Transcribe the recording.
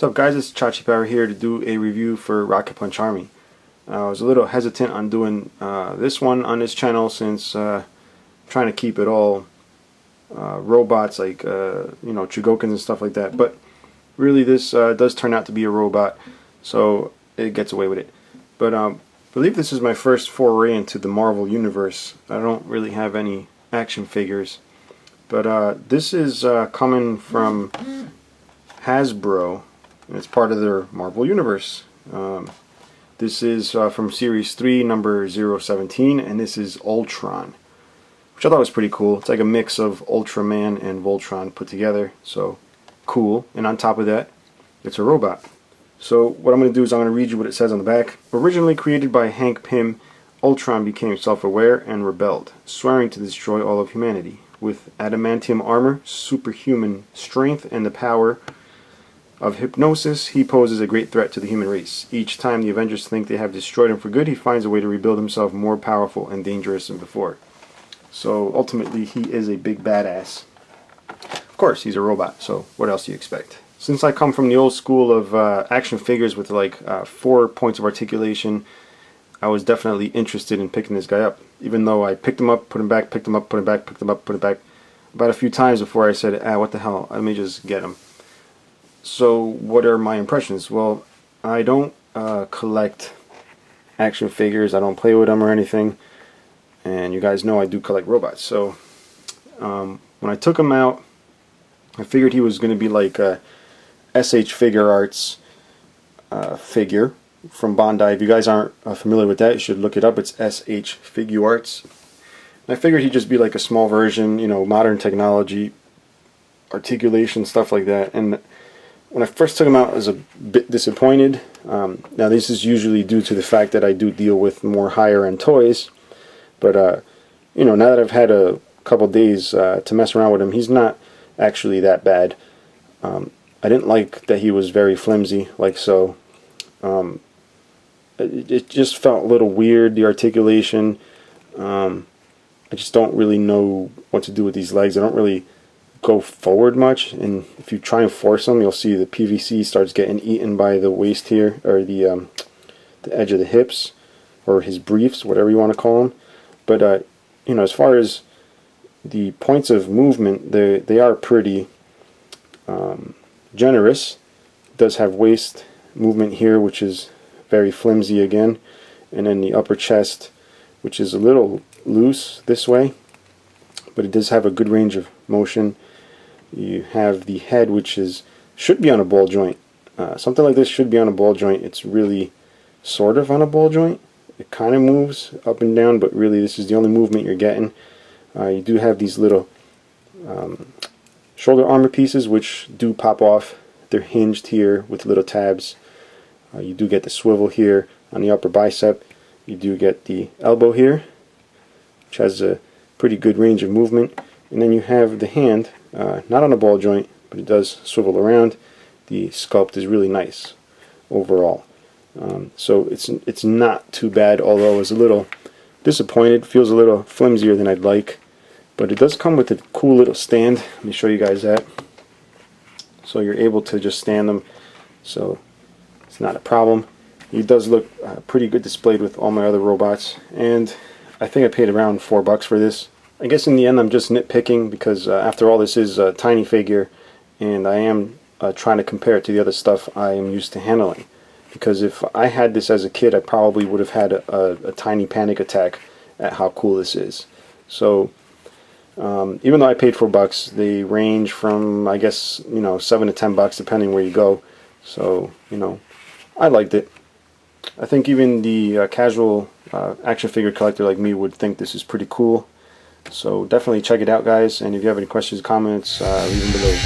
What's up guys, it's Chachi Power here to do a review for Rocket Punch Army. I was a little hesitant on doing this one on this channel since I'm trying to keep it all robots like Chugokins and stuff like that, but really this does turn out to be a robot, so it gets away with it. But I believe this is my first foray into the Marvel Universe. I don't really have any action figures, but this is coming from Hasbro, and it's part of their Marvel Universe. This is from Series 3, number 017, and this is Ultron, which I thought was pretty cool. It's like a mix of Ultraman and Voltron put together, so cool. And on top of that, it's a robot. So what I'm going to do is I'm going to read you what it says on the back. Originally created by Hank Pym, Ultron became self-aware and rebelled, swearing to destroy all of humanity. With adamantium armor, superhuman strength, and the power of hypnosis, he poses a great threat to the human race. Each time the Avengers think they have destroyed him for good, he finds a way to rebuild himself more powerful and dangerous than before. So ultimately, he is a big badass. Of course, he's a robot, so what else do you expect? Since I come from the old school of action figures with like 4 points of articulation, I was definitely interested in picking this guy up. Even though I picked him up, put him back, picked him up, put him back, picked him up, put him back, about a few times before I said, what the hell, let me just get him. So what are my impressions? Well, I don't collect action figures, I don't play with them or anything, and you guys know I do collect robots. So when I took him out, I figured he was going to be like a SH Figure Arts figure from Bondi. If you guys aren't familiar with that, you should look it up. It's SH Figure Arts. And I figured he'd just be like a small version, modern technology, articulation, stuff like that. And when I first took him out, I was a bit disappointed. Now this is usually due to the fact that I do deal with more higher end toys, but now that I've had a couple days to mess around with him, he's not actually that bad. I didn't like that he was very flimsy, like so. It just felt a little weird, the articulation. I just don't really know what to do with these legs. I don't really go forward much, and if you try and force them, you'll see the PVC starts getting eaten by the waist here, or the edge of the hips, or his briefs, whatever you want to call them. But as far as the points of movement, they are pretty generous. It does have waist movement here, which is very flimsy again, and then the upper chest, which is a little loose this way, but it does have a good range of motion. You have the head, which should be on a ball joint. Something like this should be on a ball joint. It's really sort of on a ball joint. It kind of moves up and down, but really this is the only movement you're getting. You do have these little shoulder armor pieces, which do pop off. They're hinged here with little tabs. You do get the swivel here on the upper bicep. You do get the elbow here, which has a pretty good range of movement. And then you have the hand, not on a ball joint, but it does swivel around. The sculpt is really nice overall. So it's not too bad, although I was a little disappointed. Feels a little flimsier than I'd like. But it does come with a cool little stand. Let me show you guys that. So you're able to just stand them, so it's not a problem. He does look pretty good displayed with all my other robots, and I think I paid around $4 for this. I guess in the end I'm just nitpicking because after all, this is a tiny figure, and I am trying to compare it to the other stuff I am used to handling. Because if I had this as a kid, I probably would have had a tiny panic attack at how cool this is. So even though I paid $4, they range from, I guess, $7 to $10 depending where you go. So I liked it. I think even the casual action figure collector like me would think this is pretty cool. So definitely check it out, guys, and if you have any questions, comments, leave them below.